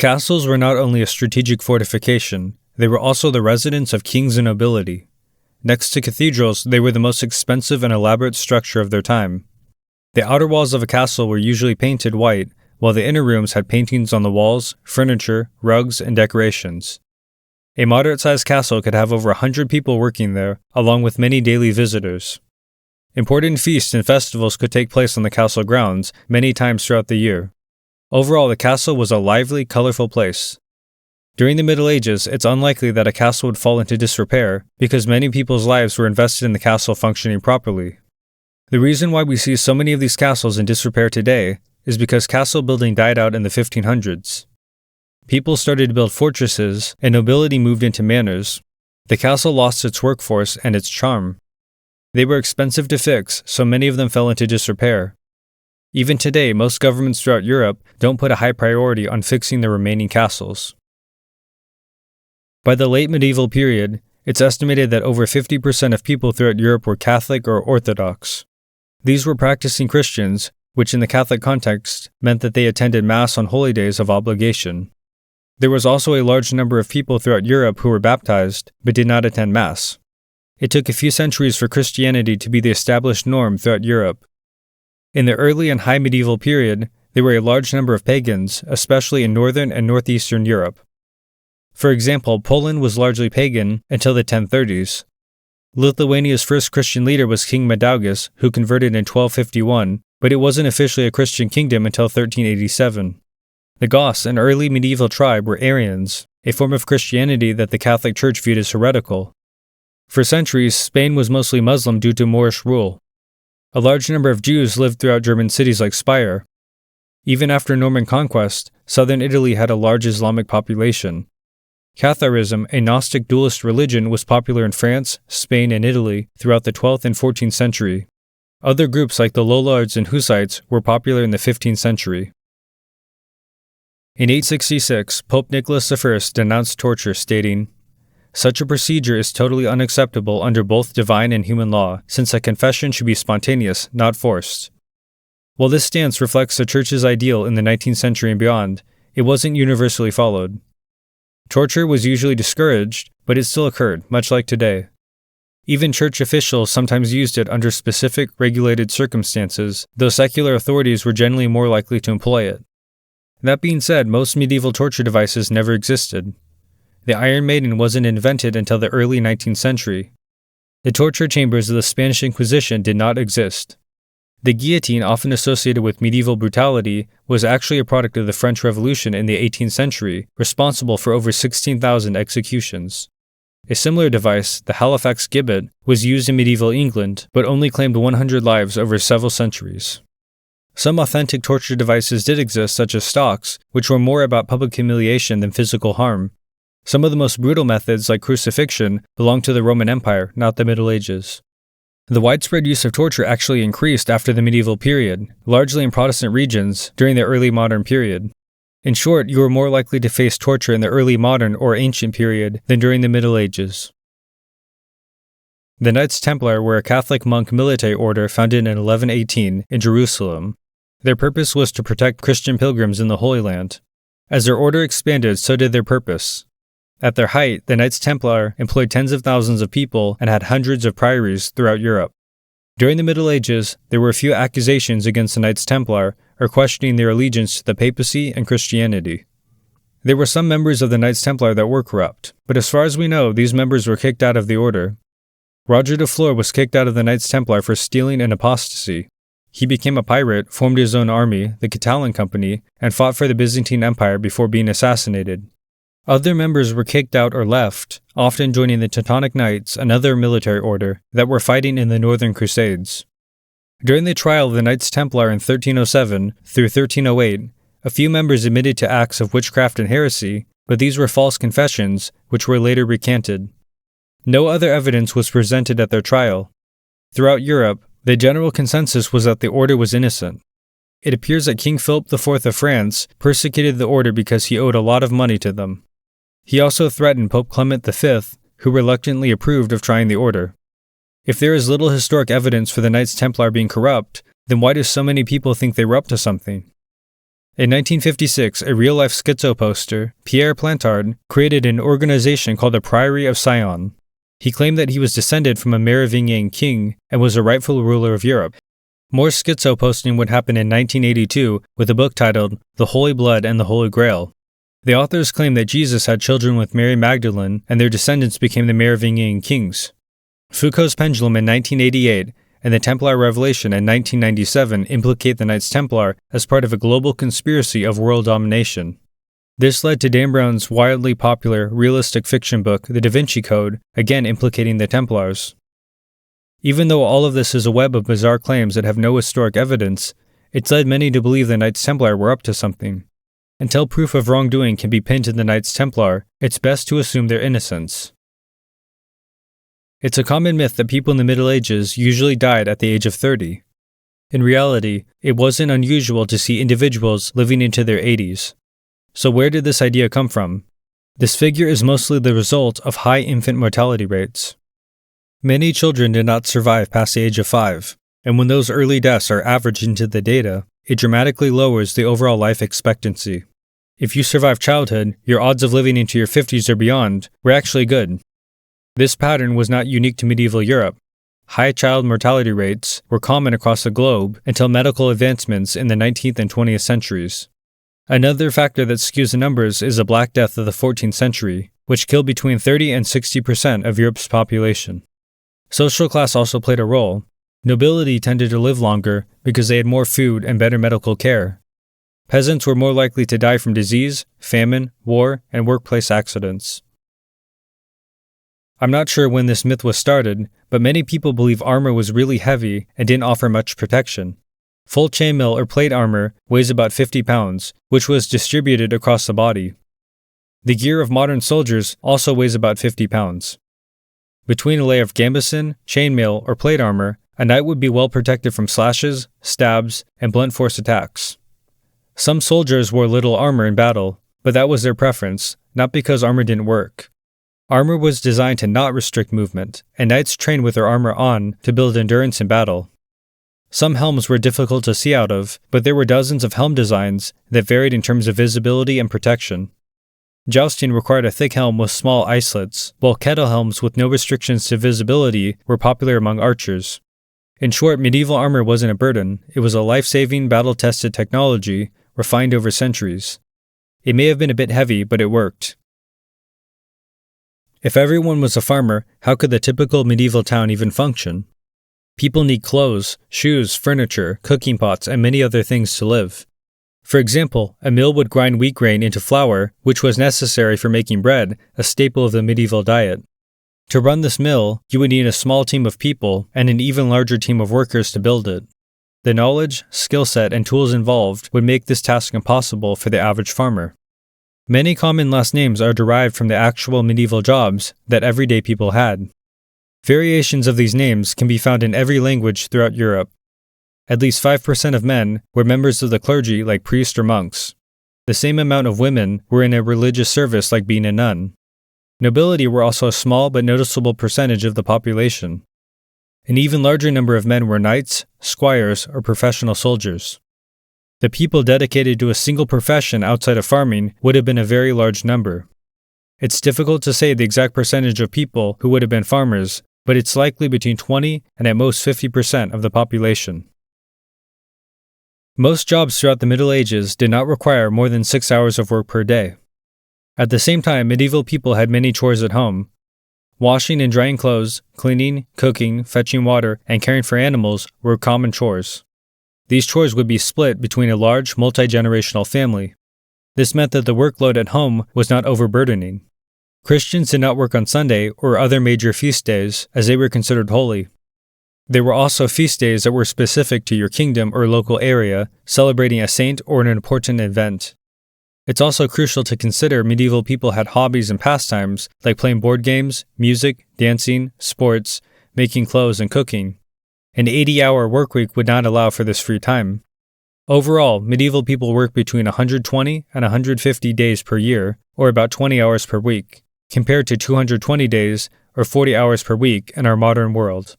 Castles were not only a strategic fortification, they were also the residence of kings and nobility. Next to cathedrals, they were the most expensive and elaborate structure of their time. The outer walls of a castle were usually painted white, while the inner rooms had paintings on the walls, furniture, rugs, and decorations. A moderate-sized castle could have over 100 people working there, along with many daily visitors. Important feasts and festivals could take place on the castle grounds many times throughout the year. Overall, the castle was a lively, colorful place. During the Middle Ages, it's unlikely that a castle would fall into disrepair because many people's lives were invested in the castle functioning properly. The reason why we see so many of these castles in disrepair today is because castle building died out in the 1500s. People started to build fortresses, and nobility moved into manors. The castle lost its workforce and its charm. They were expensive to fix, so many of them fell into disrepair. Even today, most governments throughout Europe don't put a high priority on fixing the remaining castles. By the late medieval period, it's estimated that over 50% of people throughout Europe were Catholic or Orthodox. These were practicing Christians, which in the Catholic context meant that they attended Mass on holy days of obligation. There was also a large number of people throughout Europe who were baptized, but did not attend Mass. It took a few centuries for Christianity to be the established norm throughout Europe. In the early and high medieval period, there were a large number of pagans, especially in northern and northeastern Europe. For example, Poland was largely pagan until the 1030s. Lithuania's first Christian leader was King Mindaugas, who converted in 1251, but it wasn't officially a Christian kingdom until 1387. The Goths, an early medieval tribe, were Arians, a form of Christianity that the Catholic Church viewed as heretical. For centuries, Spain was mostly Muslim due to Moorish rule. A large number of Jews lived throughout German cities like Speyer. Even after Norman conquest, southern Italy had a large Islamic population. Catharism, a Gnostic dualist religion, was popular in France, Spain, and Italy throughout the 12th and 14th century. Other groups like the Lollards and Hussites were popular in the 15th century. In 866, Pope Nicholas I denounced torture, stating, "Such a procedure is totally unacceptable under both divine and human law, since a confession should be spontaneous, not forced." While this stance reflects the Church's ideal in the 19th century and beyond, it wasn't universally followed. Torture was usually discouraged, but it still occurred, much like today. Even church officials sometimes used it under specific, regulated circumstances, though secular authorities were generally more likely to employ it. That being said, most medieval torture devices never existed. The Iron Maiden wasn't invented until the early 19th century. The torture chambers of the Spanish Inquisition did not exist. The guillotine, often associated with medieval brutality, was actually a product of the French Revolution in the 18th century, responsible for over 16,000 executions. A similar device, the Halifax gibbet, was used in medieval England, but only claimed 100 lives over several centuries. Some authentic torture devices did exist, such as stocks, which were more about public humiliation than physical harm. Some of the most brutal methods, like crucifixion, belonged to the Roman Empire, not the Middle Ages. The widespread use of torture actually increased after the medieval period, largely in Protestant regions, during the early modern period. In short, you were more likely to face torture in the early modern or ancient period than during the Middle Ages. The Knights Templar were a Catholic monk military order founded in 1118 in Jerusalem. Their purpose was to protect Christian pilgrims in the Holy Land. As their order expanded, so did their purpose. At their height, the Knights Templar employed tens of thousands of people and had hundreds of priories throughout Europe. During the Middle Ages, there were a few accusations against the Knights Templar or questioning their allegiance to the papacy and Christianity. There were some members of the Knights Templar that were corrupt, but as far as we know, these members were kicked out of the order. Roger de Flor was kicked out of the Knights Templar for stealing and apostasy. He became a pirate, formed his own army, the Catalan Company, and fought for the Byzantine Empire before being assassinated. Other members were kicked out or left, often joining the Teutonic Knights, another military order, that were fighting in the Northern Crusades. During the trial of the Knights Templar in 1307 through 1308, a few members admitted to acts of witchcraft and heresy, but these were false confessions, which were later recanted. No other evidence was presented at their trial. Throughout Europe, the general consensus was that the order was innocent. It appears that King Philip IV of France persecuted the order because he owed a lot of money to them. He also threatened Pope Clement V, who reluctantly approved of trying the order. If there is little historic evidence for the Knights Templar being corrupt, then why do so many people think they were up to something? In 1956, a real-life schizo poster, Pierre Plantard, created an organization called the Priory of Sion. He claimed that he was descended from a Merovingian king and was a rightful ruler of Europe. More schizo posting would happen in 1982 with a book titled The Holy Blood and the Holy Grail. The authors claimed that Jesus had children with Mary Magdalene and their descendants became the Merovingian kings. Foucault's Pendulum in 1988 and the Templar Revelation in 1997 implicate the Knights Templar as part of a global conspiracy of world domination. This led to Dan Brown's wildly popular realistic fiction book, The Da Vinci Code, again implicating the Templars. Even though all of this is a web of bizarre claims that have no historic evidence, it's led many to believe the Knights Templar were up to something. Until proof of wrongdoing can be pinned to the Knights Templar, it's best to assume their innocence. It's a common myth that people in the Middle Ages usually died at the age of 30. In reality, it wasn't unusual to see individuals living into their 80s. So where did this idea come from? This figure is mostly the result of high infant mortality rates. Many children did not survive past the age of 5, and when those early deaths are averaged into the data, it dramatically lowers the overall life expectancy. If you survive childhood, your odds of living into your 50s or beyond were actually good. This pattern was not unique to medieval Europe. High child mortality rates were common across the globe until medical advancements in the 19th and 20th centuries. Another factor that skews the numbers is the Black Death of the 14th century, which killed between 30 and 60% of Europe's population. Social class also played a role. Nobility tended to live longer because they had more food and better medical care. Peasants were more likely to die from disease, famine, war, and workplace accidents. I'm not sure when this myth was started, but many people believe armor was really heavy and didn't offer much protection. Full chainmail or plate armor weighs about 50 pounds, which was distributed across the body. The gear of modern soldiers also weighs about 50 pounds. Between a layer of gambeson, chainmail, or plate armor, a knight would be well protected from slashes, stabs, and blunt force attacks. Some soldiers wore little armor in battle, but that was their preference, not because armor didn't work. Armor was designed to not restrict movement, and knights trained with their armor on to build endurance in battle. Some helms were difficult to see out of, but there were dozens of helm designs that varied in terms of visibility and protection. Jousting required a thick helm with small islets, while kettle helms with no restrictions to visibility were popular among archers. In short, medieval armor wasn't a burden, it was a life-saving, battle-tested technology refined over centuries. It may have been a bit heavy, but it worked. If everyone was a farmer, how could the typical medieval town even function? People need clothes, shoes, furniture, cooking pots, and many other things to live. For example, a mill would grind wheat grain into flour, which was necessary for making bread, a staple of the medieval diet. To run this mill, you would need a small team of people and an even larger team of workers to build it. The knowledge, skill set, and tools involved would make this task impossible for the average farmer. Many common last names are derived from the actual medieval jobs that everyday people had. Variations of these names can be found in every language throughout Europe. At least 5% of men were members of the clergy like priests or monks. The same amount of women were in a religious service like being a nun. Nobility were also a small but noticeable percentage of the population. An even larger number of men were knights, squires, or professional soldiers. The people dedicated to a single profession outside of farming would have been a very large number. It's difficult to say the exact percentage of people who would have been farmers, but it's likely between 20 and at most 50% of the population. Most jobs throughout the Middle Ages did not require more than 6 hours of work per day. At the same time, medieval people had many chores at home. Washing and drying clothes, cleaning, cooking, fetching water, and caring for animals were common chores. These chores would be split between a large, multi-generational family. This meant that the workload at home was not overburdening. Christians did not work on Sunday or other major feast days, as they were considered holy. There were also feast days that were specific to your kingdom or local area, celebrating a saint or an important event. It's also crucial to consider medieval people had hobbies and pastimes like playing board games, music, dancing, sports, making clothes, and cooking. An 80-hour workweek would not allow for this free time. Overall, medieval people worked between 120 and 150 days per year, or about 20 hours per week, compared to 220 days or 40 hours per week in our modern world.